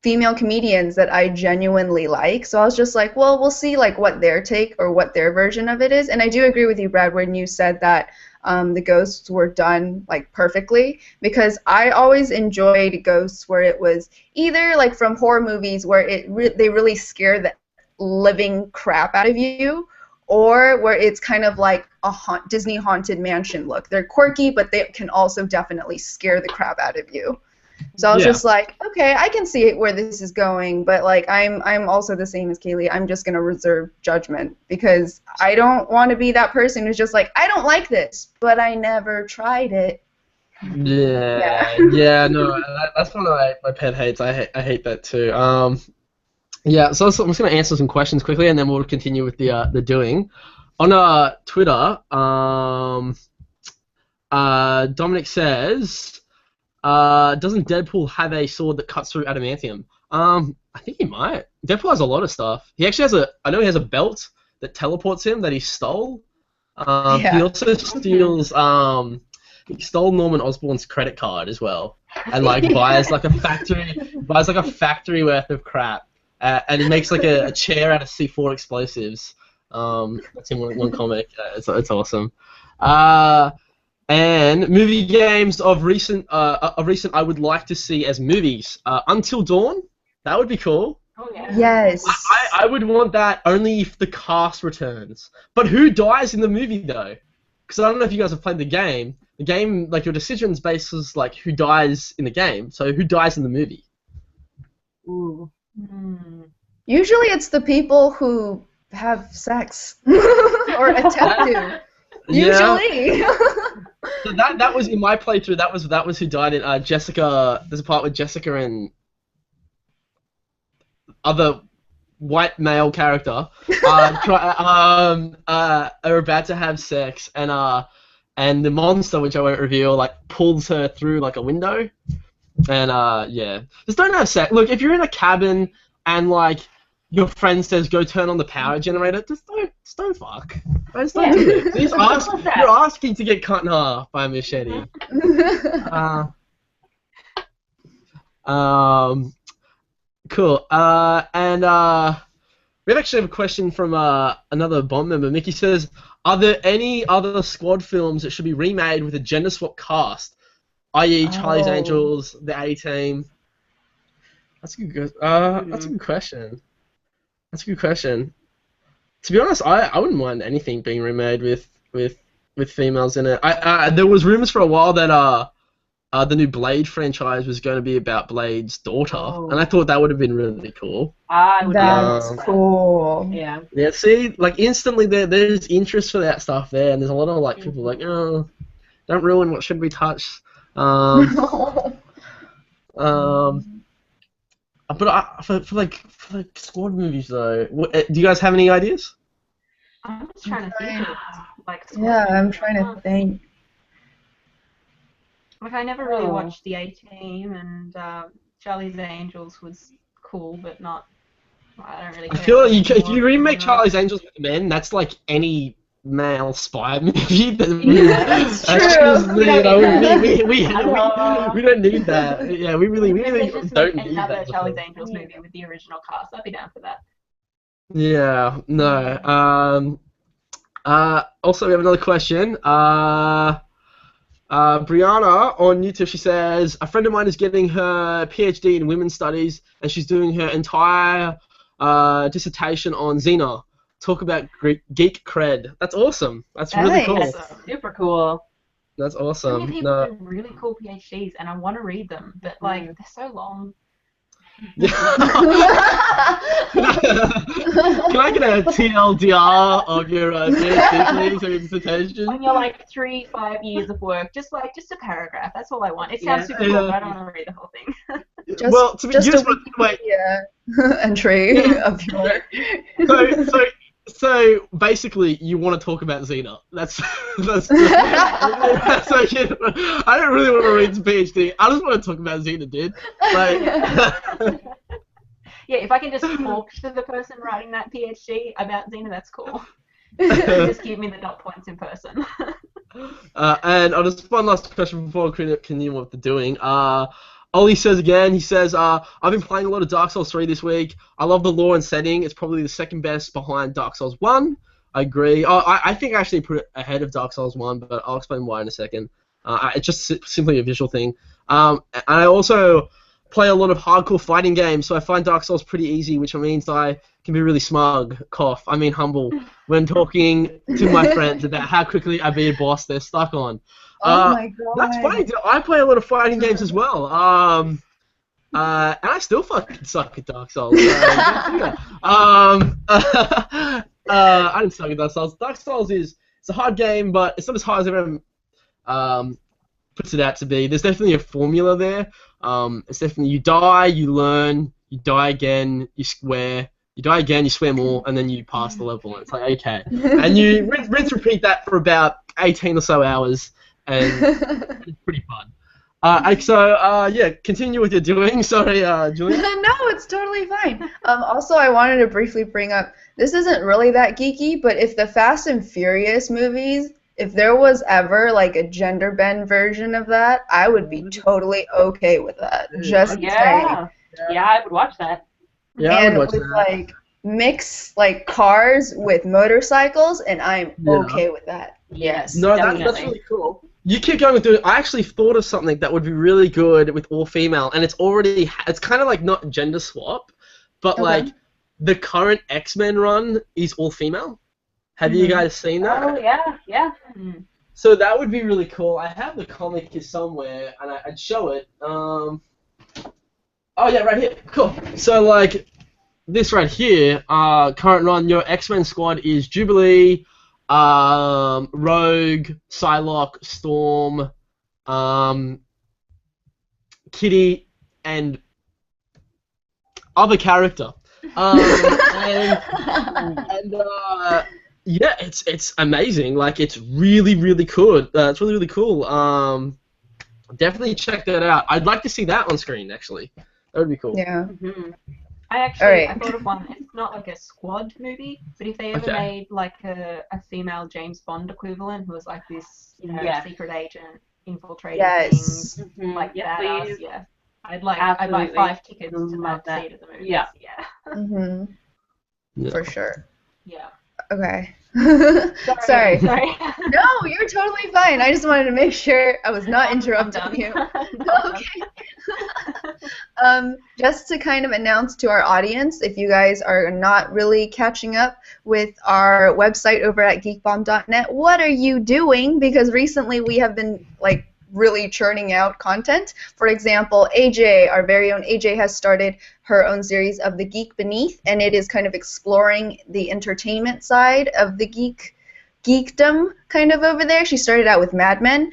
female comedians that I genuinely like, so I was just well, we'll see what their take or what their version of it is. And I do agree with you, Brad, when you said that the ghosts were done perfectly, because I always enjoyed ghosts where it was either from horror movies where they really scare the living crap out of you, or where it's kind of like a Disney Haunted Mansion look. They're quirky, but they can also definitely scare the crap out of you. So I was just like, okay, I can see where this is going, but like I'm also the same as Kaylee. I'm just gonna reserve judgment because I don't want to be that person who's just like, I don't like this, but I never tried it. Yeah, no, that's one of my pet hates. I hate that too. Yeah, so I'm just gonna answer some questions quickly, and then we'll continue with the doing. On Twitter, Dominic says, doesn't Deadpool have a sword that cuts through adamantium? I think he might. Deadpool has a lot of stuff. He actually has I know he has a belt that teleports him that he stole. He also steals, he stole Norman Osborn's credit card as well, and like buys like a factory worth of crap, and he makes like a chair out of C4 explosives. That's in one comic. It's awesome. And movie games of recent I would like to see as movies. Until Dawn, that would be cool. Oh yeah. Yes. I would want that only if the cast returns. But who dies in the movie though? Because I don't know if you guys have played the game. The game, like your decisions bases like who dies in the game. So who dies in the movie? Ooh. Usually it's the people who have sex or attempt to. Usually. So that was in my playthrough. That was who died in Jessica. There's a part with Jessica and other white male character are about to have sex, and the monster, which I won't reveal, like pulls her through like a window, and yeah, just don't have sex. Look, if you're in a cabin and like your friend says go turn on the power generator, just don't fuck. Just don't do it. You're asking to get cut in half by a machete. Cool. And we actually have a question from another Bomb member. Mickey says, are there any other Squad films that should be remade with a gender swap cast, i.e. Charlie's Angels, the A-Team? That's a good question. That's a good question. To be honest, I wouldn't mind anything being remade with females in it. There was rumors for a while that the new Blade franchise was going to be about Blade's daughter, and I thought that would have been really cool. That's cool. Yeah. Yeah. See, like instantly there's interest for that stuff there, and there's a lot of like people like, oh, don't ruin what should be touched. But for Squad movies though, do you guys have any ideas? I'm just trying to think of like. I'm trying to think. Like I never really watched the A-Team, and Charlie's Angels was cool, but not. I don't really. I feel like if you remake Charlie's Angels with men, that's like any male spy movie. That's true. We don't need that. Yeah, we really don't need another that. Charlie's Angels movie with the original cast. I'd be down for that. Yeah. No. Also, we have another question. Brianna on YouTube, she says, a friend of mine is getting her PhD in women's studies, and she's doing her entire dissertation on Xena. Talk about geek cred. That's awesome. That's really cool. That's super cool. That's awesome. Many people do really cool PhDs, and I want to read them, but like they're so long. Can I get a TLDR of your PhD, please, or your dissertation? When you're like 3-5 years of work, just a paragraph. That's all I want. It sounds super cool, but I don't want to read the whole thing. Entry of your. So basically, you want to talk about Xena. That's like, I don't really want to read the PhD. I just want to talk about Xena, dude. Like, yeah, if I can just talk to the person writing that PhD about Xena, that's cool. Just give me the dot points in person. And I'll just one last question before we continue what they're doing. Ollie says again, he says, I've been playing a lot of Dark Souls 3 this week. I love the lore and setting. It's probably the second best behind Dark Souls 1. I agree. I think I actually put it ahead of Dark Souls 1, but I'll explain why in a second. It's just simply a visual thing. And I also play a lot of hardcore fighting games, so I find Dark Souls pretty easy, which means I can be really smug, humble, when talking to my friends about how quickly I beat a boss they're stuck on. Oh my god. That's funny, dude. I play a lot of fighting games as well. And I still fucking suck at Dark Souls. I didn't suck at Dark Souls. Dark Souls it's a hard game, but it's not as hard as everyone puts it out to be. There's definitely a formula there. It's definitely you die, you learn, you die again, you swear, you die again, you swear more, and then you pass the level. And it's like, okay. And you rinse repeat that for about 18 or so hours, and it's pretty fun. Yeah, continue with your doing. Sorry, Julia. No, it's totally fine. Also, I wanted to briefly bring up, this isn't really that geeky, but if the Fast and Furious movies, if there was ever like a gender bend version of that, I would be totally okay with that. Just saying. Yeah, I would watch that. Yeah, I And would watch with that. like mix like cars with motorcycles, and I'm okay with that. Yes. No, that's definitely. really cool. You keep going with doing. I actually thought of something that would be really good with all female, and it's kind of like not gender swap, but Okay. like the current X-Men run is all female. Have you guys seen that? Oh yeah. So that would be really cool. I have the comic here somewhere, and I'd show it. Oh yeah, right here. Cool. So like this right here, current run, your X-Men squad is Jubilee, Rogue, Psylocke, Storm, Kitty, and other character. Yeah, it's amazing. Like, it's really, really cool. It's really, really cool. Definitely check that out. I'd like to see that on screen, actually. That would be cool. Yeah. I Alright. thought of one. It's not like a squad movie, but if they ever made like a female James Bond equivalent who was like this, secret agent infiltrating things, like Yes, badass, please. yeah. I'd buy 5 tickets to Love that that. seat at the movies. Yeah. Yeah. For sure. Yeah. Okay. Sorry. No, you're totally fine. I just wanted to make sure I was not I'm interrupting done. you. I'm done. Okay. Just to kind of announce to our audience, if you guys are not really catching up with our website over at geekbomb.net, what are you doing? Because recently we have been like really churning out content. For example, AJ, our very own AJ, has started her own series of The Geek Beneath, and it is kind of exploring the entertainment side of the geekdom kind of over there. She started out with Mad Men.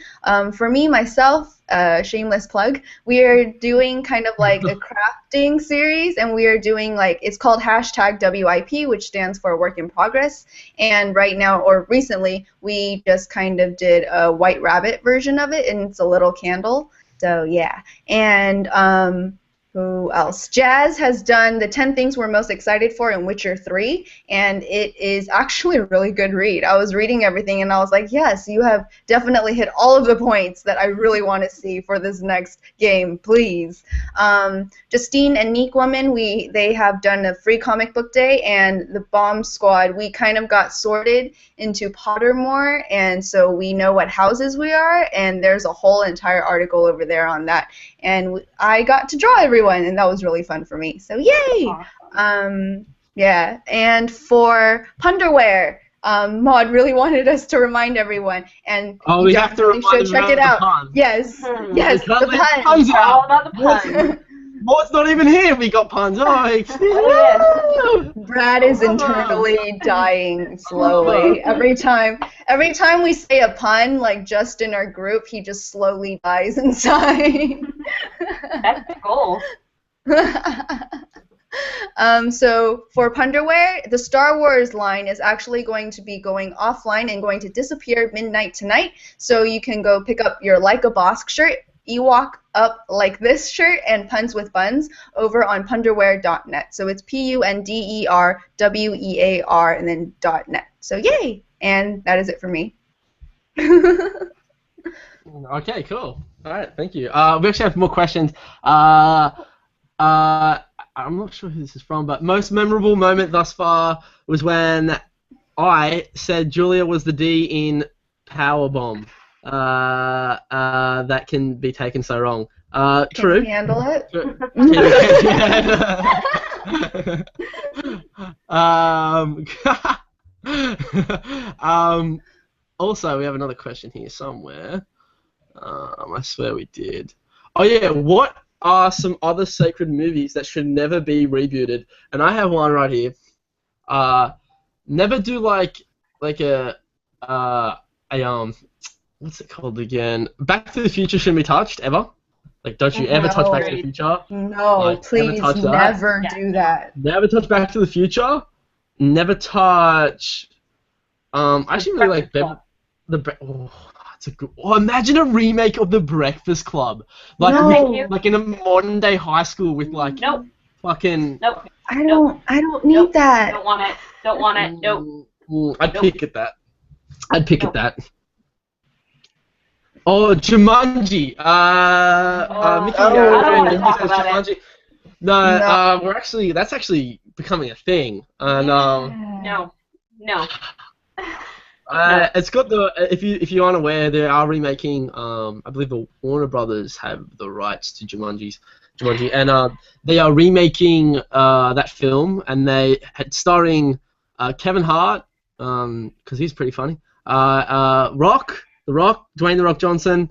For me, myself, shameless plug, we are doing kind of like a crafting series, and we are doing like, it's called #WIP, which stands for Work in Progress. And right now, or recently, we just kind of did a White Rabbit version of it, and it's a little candle. So yeah. And who else? Jazz has done the 10 things we're most excited for in Witcher 3, and it is actually a really good read. I was reading everything, and I was like, yes, you have definitely hit all of the points that I really want to see for this next game, please. Justine and Neek Woman, they have done a free comic book day, and the Bomb Squad, we kind of got sorted into Pottermore, and so we know what houses we are, and there's a whole entire article over there on that. And I got to draw everyone, and that was really fun for me. So yay! Yeah, and for Punderwear, Maud really wanted us to remind everyone, and Oh, we have to definitely remind should them check about it out. the puns. Yes, yes, We can't the leave puns. puns out. All about the puns. Maud's not even here. We got puns. Brad is internally dying slowly. Every time we say a pun, like just in our group, he just slowly dies inside. That's the goal. So for Punderwear, the Star Wars line is actually going to be going offline and going to disappear midnight tonight. So you can go pick up your Like a Boss shirt, Ewok Up Like This shirt, and Puns with Buns over on punderwear.net. So it's PUNDERWEAR and then .net. So yay! And that is it for me. Okay, cool. All right, thank you. We actually have more questions. I'm not sure who this is from, but most memorable moment thus far was when I said Julia was the D in Powerbomb. That can be taken so wrong. Can True. you handle it? Also, we have another question here somewhere. I swear we did. Oh yeah, what are some other sacred movies that should never be rebooted? And I have one right here. Never do like a what's it called again? Back to the Future shouldn't be touched ever. Like, don't you ever touch Back to the Future? No, Like, please never do that. Never touch Back to the Future. Never touch. I actually really like that's a good. Oh, imagine a remake of The Breakfast Club, like No. like in a modern day high school with like Nope. fucking. Nope. I don't need that. Don't want it. Don't want it. Nope. I'd pick at that. I'd pick at that. Oh, Jumanji. Mickey, I don't want to talk about Jumanji. No, we're actually that's actually becoming a thing, and No. it's got the if you aren't aware, they are remaking. I believe the Warner Brothers have the rights to Jumanji, and they are remaking that film, and they had starring Kevin Hart, because he's pretty funny. The Rock, Dwayne The Rock Johnson.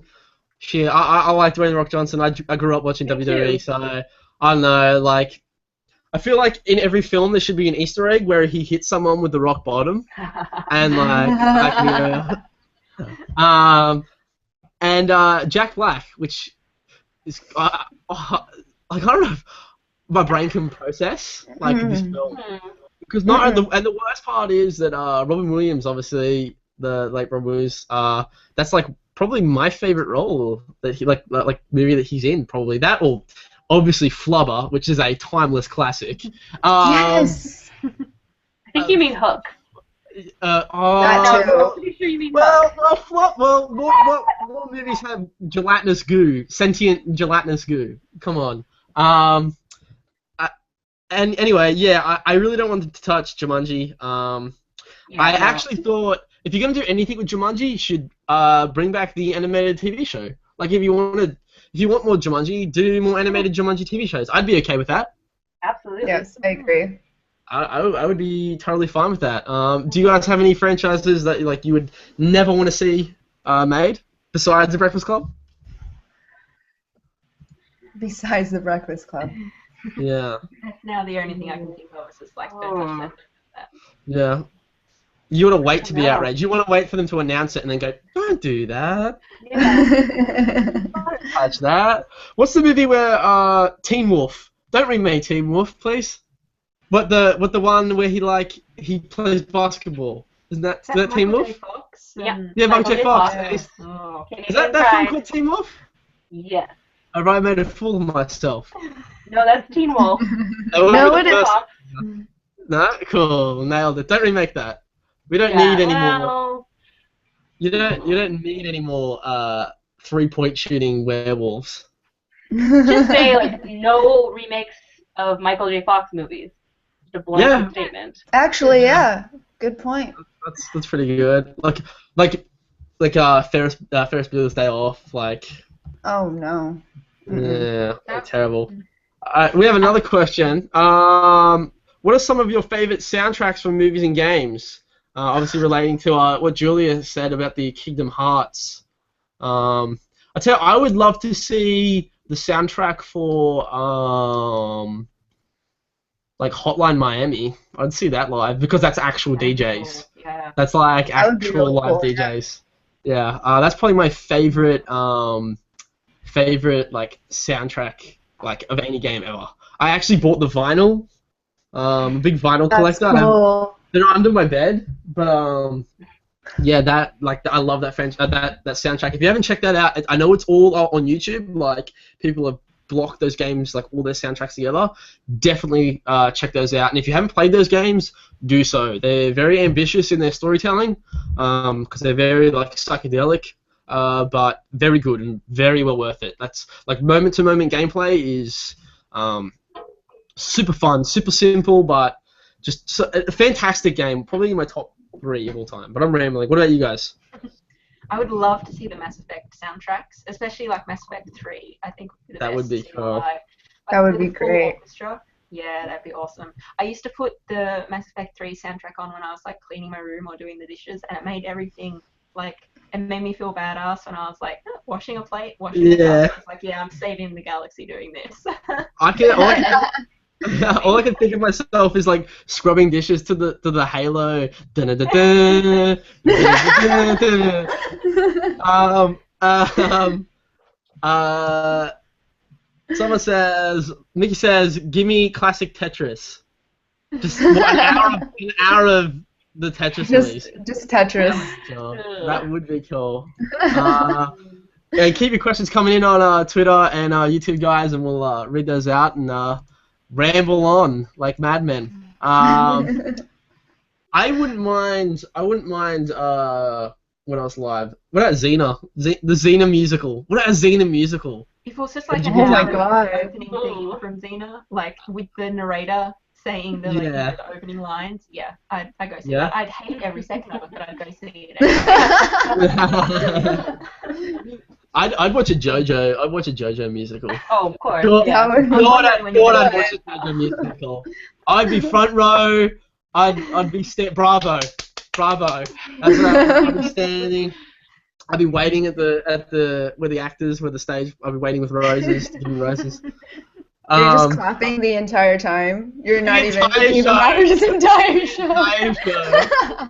Shit, I like Dwayne The Rock Johnson. I grew up watching WWE, so I don't know. Like, I feel like in every film there should be an Easter egg where he hits someone with the rock bottom, and and Jack Black, which is like I don't know if my brain can process like this film, because and the worst part is that Robin Williams, obviously the late Robin Williams, that's like probably my favorite role that he like movie that he's in, probably that, or obviously Flubber, which is a timeless classic. Yes. I think you mean Hook. That too. I'm pretty sure you mean Hook. What movies have gelatinous goo, sentient gelatinous goo? Come on. And anyway, yeah, I really don't want to touch Jumanji. I actually thought if you're gonna do anything with Jumanji, you should bring back the animated TV show. Like, if you want more Jumanji, do more animated Jumanji TV shows. I'd be okay with that. Absolutely. Yes, I agree. I would be totally fine with that. Do you guys have any franchises that like you would never want to see made besides The Breakfast Club? Besides The Breakfast Club. Yeah. That's now the only thing I can think of is just like don't touch that. Yeah. You want to wait to be outraged. You want to wait for them to announce it and then go, don't do that. Don't touch that. What's the movie where Teen Wolf? Don't remake Teen Wolf, please. What the one where he plays basketball? Isn't that Teen Wolf? Yeah. Yeah, Michael J. Fox. Oh. Is that film called Teen Wolf? Yes. Have I made a fool of myself? No, that's Teen Wolf. No, it is. No? Cool. Nailed it. Don't remake that. We don't need any more. You don't need any more 3-point shooting werewolves. Just say like no remakes of Michael J. Fox movies. Just a blanket statement. Actually, yeah. Good point. That's pretty good. Like Ferris Bueller's Day Off. Like. Oh no. Yeah, terrible. We have another question. What are some of your favorite soundtracks from movies and games? Obviously relating to what Julia said about the Kingdom Hearts. I tell you, I would love to see the soundtrack for like Hotline Miami. I'd see that live because that's actual DJs. Yeah. That's like That would be actual really live cool, DJs. Yeah, that's probably my favorite like soundtrack like of any game ever. I actually bought the vinyl. Big vinyl collector. Cool. They're under my bed, but yeah, that I love that that soundtrack. If you haven't checked that out, I know it's all on YouTube. Like, people have blocked those games, like all their soundtracks together. Definitely check those out. And if you haven't played those games, do so. They're very ambitious in their storytelling, because they're very like psychedelic, but very good and very well worth it. That's like moment-to-moment gameplay is super fun, super simple, but just a fantastic game. Probably in my top 3 of all time. But I'm rambling. What about you guys? I would love to see the Mass Effect soundtracks, especially like Mass Effect 3. I think would be the That best would be to see cool. live. That would with be a full great. orchestra. Yeah, that'd be awesome. I used to put the Mass Effect 3 soundtrack on when I was like cleaning my room or doing the dishes, and it made everything like it made me feel badass when I was like washing a plate, washing a Yeah. cup. It's like, yeah, I'm saving the galaxy doing this. All I can think of myself is like scrubbing dishes to the Halo. Dun-dun-dun-dun, dun-dun-dun-dun. Uh, Nikki says, give me classic Tetris. Just an hour of the Tetris release. Just Tetris. Sure. That would be cool. Yeah, keep your questions coming in on Twitter and YouTube, guys, and we'll read those out and ramble on like madmen. I wouldn't mind. When I was live. What about Xena? The Xena musical. What about a Xena musical? If it was just like Oh my the God. opening theme from Xena, like with the narrator saying the like Yeah. the opening lines, yeah, I'd go see Yeah. that. I'd hate every second of it, but I'd go see it. Anyway. I'd watch a JoJo. I'd watch a JoJo musical. Oh, of course. God, Yeah. That would be God, I'd when you watch do a JoJo musical. I'd be front row. I'd be bravo. That's what I'd be standing. I'd be waiting at the where the actors were the stage. I'd be waiting with roses to give me roses. You're just clapping the entire time. You're not the even entire thinking about show. this entire show. Entire show.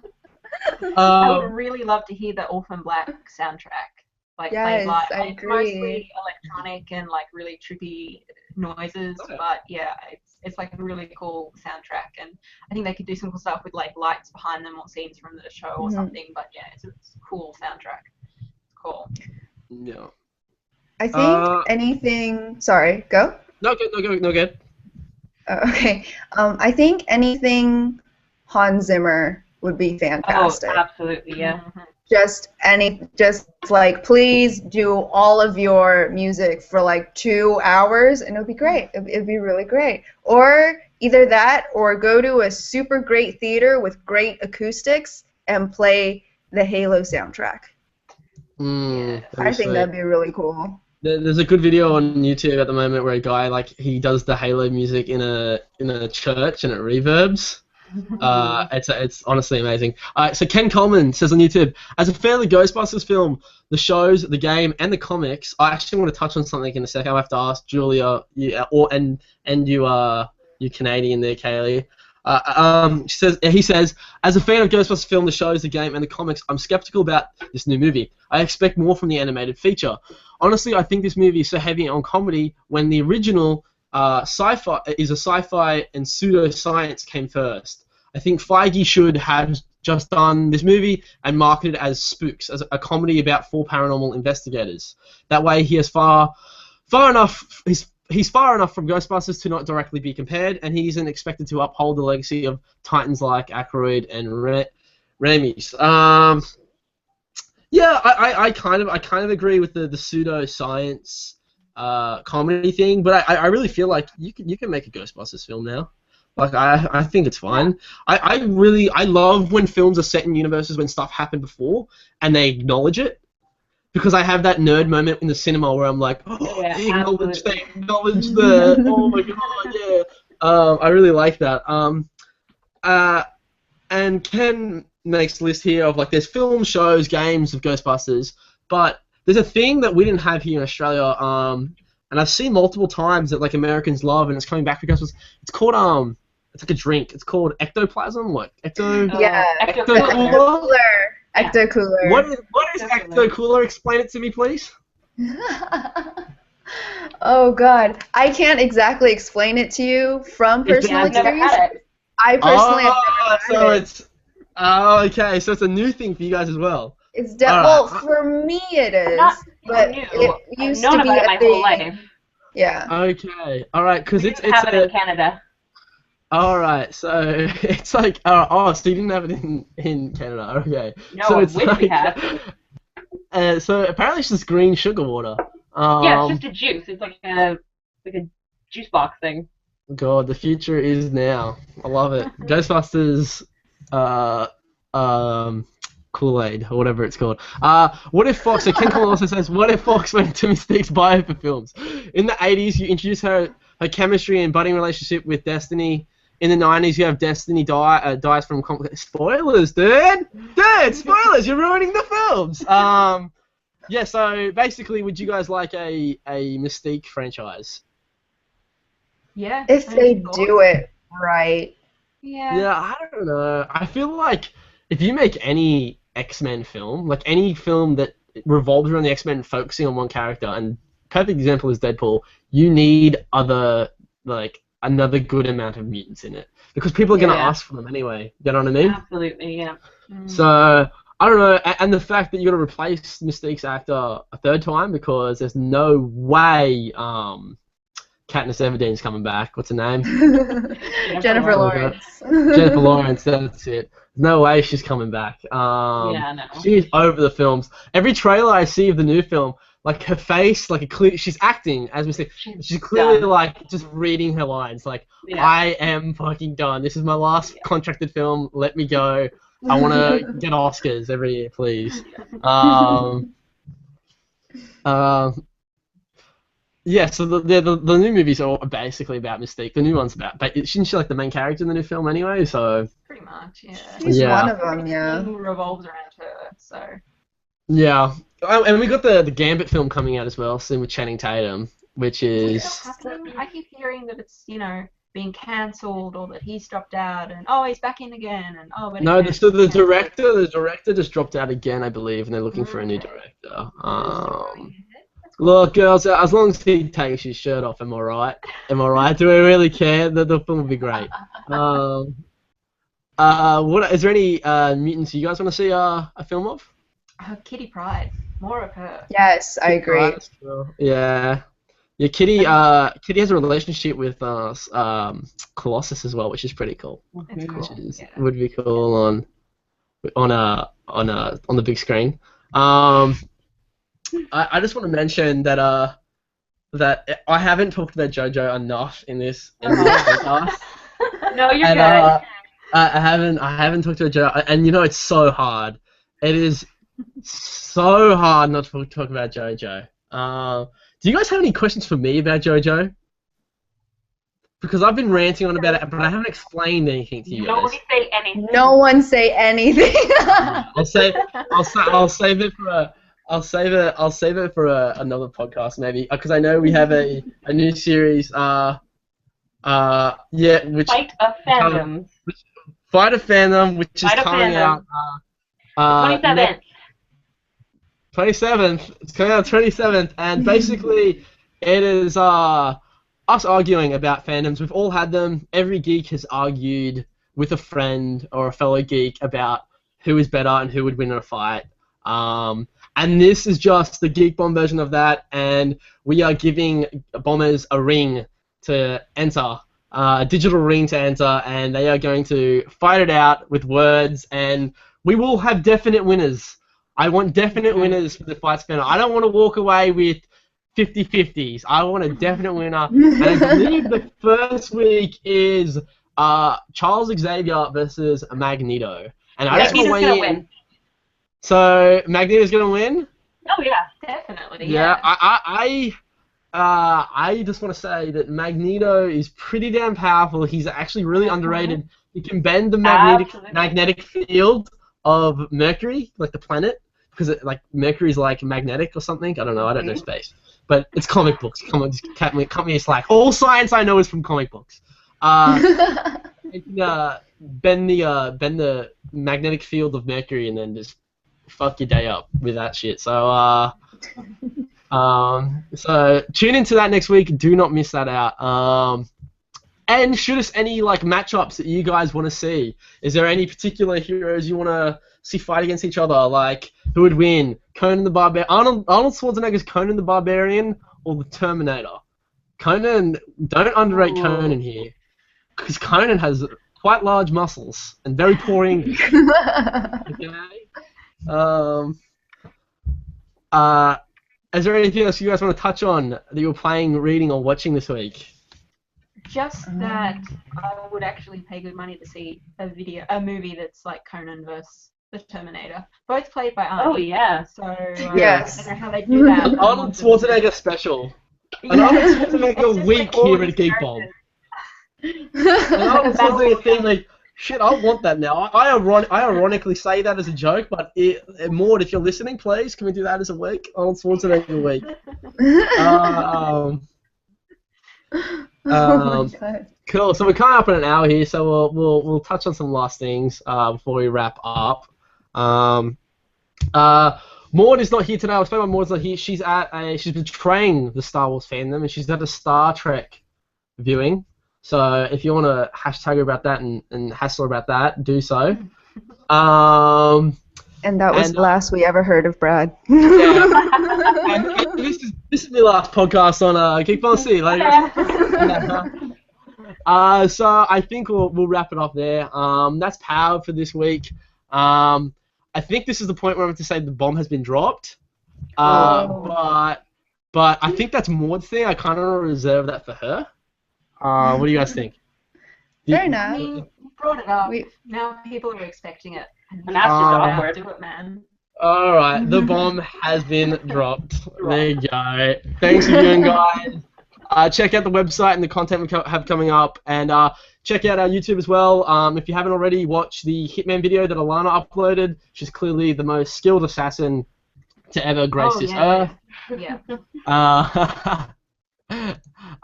I would really love to hear the Orphan Black soundtrack, like played Yes, live. I It's agree. mostly electronic and like really trippy noises, Okay. but yeah, it's like a really cool soundtrack, and I think they could do some cool stuff with like lights behind them or scenes from the show or Mhm. something. But yeah, it's a cool soundtrack. It's cool. Yeah. I think anything. Sorry, go. No good. Okay. I think anything Hans Zimmer would be Oh, fantastic. absolutely, yeah. Mhm. Just like please do all of your music for like 2 hours and it'll be great. It'd be really great. Or either that or go to a super great theater with great acoustics and play the Halo soundtrack. I think that'd be really cool. There's a good video on YouTube at the moment where a guy he does the Halo music in a church and it reverbs. It's honestly amazing. So Ken Coleman says on YouTube, as a fan of the Ghostbusters film, the shows, the game, and the comics, I actually want to touch on something in a second. I have to ask Julia, and you Canadian there, Kaylee. He says, as a fan of Ghostbusters film, the shows, the game, and the comics, I'm skeptical about this new movie. I expect more from the animated feature. Honestly, I think this movie is so heavy on comedy when the original sci-fi is a sci-fi and pseudoscience came first. I think Feige should have just done this movie and marketed it as Spooks, as a comedy about 4 paranormal investigators. That way, he is he's far enough from Ghostbusters to not directly be compared, and he isn't expected to uphold the legacy of titans like Aykroyd and Ramis. Yeah, I kind of agree with the pseudoscience comedy thing, but I really feel like you can make a Ghostbusters film now. Like I think it's fine. I love when films are set in universes when stuff happened before and they acknowledge it. Because I have that nerd moment in the cinema where I'm like, oh, Yeah, they acknowledge the, oh my god, yeah. I really like that. And Ken makes a list here of there's films, shows, games of Ghostbusters, but there's a thing that we didn't have here in Australia, and I've seen multiple times that Americans love, and it's coming back because it's called it's like a drink. It's called ectoplasm. Yeah, Ecto-cooler? Ecto Cooler. What is Ecto-cooler? Explain it to me, please. Oh God, I can't exactly explain it to you from personal I've never experience. had it. I personally have never had it. Okay, so it's a new thing for you guys as well. It's Alright. well, for me it is, but new. it used I've known to be about it a my thing. whole life. Yeah. Okay, all right, because We it's didn't have it in Canada. all right, so it's so you didn't have it in Canada, okay? No, so I it's wish we had. So apparently it's just green sugar water. Yeah, it's just a juice. It's like a juice box thing. God, the future is now. I love it. Ghostbusters, Kool-Aid or whatever it's called. What if Fox? So Ken Coleman also says, what if Fox went to Mystique's bio for films? In the 80s, you introduce her chemistry and budding relationship with Destiny. In the 90s, you have Destiny dies from spoilers, dude. Dude, spoilers! You're ruining the films. Yeah. So basically, would you guys like a Mystique franchise? Yeah. If they do it right. Yeah. Yeah, I don't know. I feel like if you make any X-Men film, like any film that revolves around the X-Men focusing on one character, and perfect example is Deadpool, you need another good amount of mutants in it. Because people are going to ask for them anyway. You know what I mean? Absolutely, yeah. So, I don't know. And the fact that you're going to replace Mystique's actor a third time because there's no way Katniss Everdeen's coming back. What's her name? Jennifer Lawrence. Jennifer Lawrence, that's it. No way she's coming back. Yeah, no. She's over the films. Every trailer I see of the new film, like her face, she's acting, as we see. She's clearly like just reading her lines. Like, I am fucking done. This is my last contracted film. Let me go. I want to get Oscars every year, please. Yeah, so the new movies are basically about Mystique. The new one's about, but isn't she like the main character in the new film anyway? So pretty much, yeah. She's one of them, yeah. Everything revolves around her, so. Yeah, and we got the Gambit film coming out as well soon with Channing Tatum, which is. I keep hearing that it's being cancelled or that he's dropped out and he's back in again and but no, the director just dropped out again, I believe, and they're looking for a new director. Look, girls, as long as he takes his shirt off, am I right? Am I right? Do we really care? The film will be great. What is there any mutants you guys want to see a film of? Kitty Pryde, more of her. Yes, I agree. Yeah, Kitty has a relationship with Colossus as well, which is pretty cool. It's cool. Which would be cool on the big screen. I just want to mention that I haven't talked about JoJo enough in this podcast. No, you're good. I haven't talked about JoJo, and it's so hard. It is so hard not to talk about JoJo. Do you guys have any questions for me about JoJo? Because I've been ranting on about it, but I haven't explained anything to you guys. Nobody say anything. No one say anything. I'll save it for another podcast maybe, because I know we have a new series. Which Fight of Fandoms. Fight of Fandom, which is coming out. 27th. 27th. It's coming out 27th, and basically it is us arguing about fandoms. We've all had them. Every geek has argued with a friend or a fellow geek about who is better and who would win in a fight. And this is just the Geek Bomb version of that, and we are giving bombers a ring to enter, a digital ring to enter, and they are going to fight it out with words, and we will have definite winners. I want definite winners for the fight spinner. I don't want to walk away with 50-50s. I want a definite winner, and I believe the first week is Charles Xavier versus Magneto, and I just want to weigh in. So Magneto's gonna win? Oh yeah, definitely. Yeah, I just want to say that Magneto is pretty damn powerful. He's actually really underrated. He can bend the magnetic field of Mercury, like the planet, because Mercury's like magnetic or something. I don't know. I don't know space, but it's comic books. Come on, just cut me a slack. All science I know is from comic books. It can bend the magnetic field of Mercury and then just fuck your day up with that shit. So so tune into that next week. Do not miss that out. And shoot us any matchups that you guys want to see. Is there any particular heroes you want to see fight against each other? Like, who would win? Conan the Barbarian, Arnold Schwarzenegger's Conan the Barbarian, or the Terminator? Conan, don't underrate Conan here, because Conan has quite large muscles and very poor English. Okay. Is there anything else you guys want to touch on that you were playing, reading, or watching this week? Just that I would actually pay good money to see a movie that's like Conan versus the Terminator, both played by Oh Arnie. yeah. So Yes. I don't know how they do that. An Arnold Schwarzenegger special. An Yeah. Arnold It's Schwarzenegger just week like all here at these Geek Bomb. characters. An Arnold battle Schwarzenegger thing, royale. like, shit, I want that now. I ironically say that as a joke, but Maud, if you're listening, please, can we do that as a week? Arnold Schwarzenegger week. Oh my god. Cool. So we're coming up in an hour here, so we'll touch on some last things before we wrap up. Maud is not here today. I'll explain why Maud's not here. She's betraying the Star Wars fandom, and she's at a Star Trek viewing. So if you want to hashtag her about that and hassle her about that, do so. And that was And, the last we ever heard of Brad. Yeah. and this is my last podcast on Geek Bomb. See, like. So I think we'll wrap it up there. That's power for this week. I think this is the point where I'm going to say the bomb has been dropped. But I think that's Maud's thing. I kind of reserve that for her. What do you guys think? Fair I enough. mean, you brought it up. We- Now people are expecting it. And that's just awkward. Do it, man. All right, the bomb has been dropped. There you go. Thanks for viewing, guys. Check out the website and the content we have coming up, and check out our YouTube as well. If you haven't already, watch the Hitman video that Alana uploaded. She's clearly the most skilled assassin to ever grace this earth. Yeah.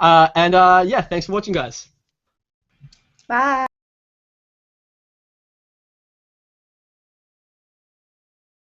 Yeah, thanks for watching, guys. Bye.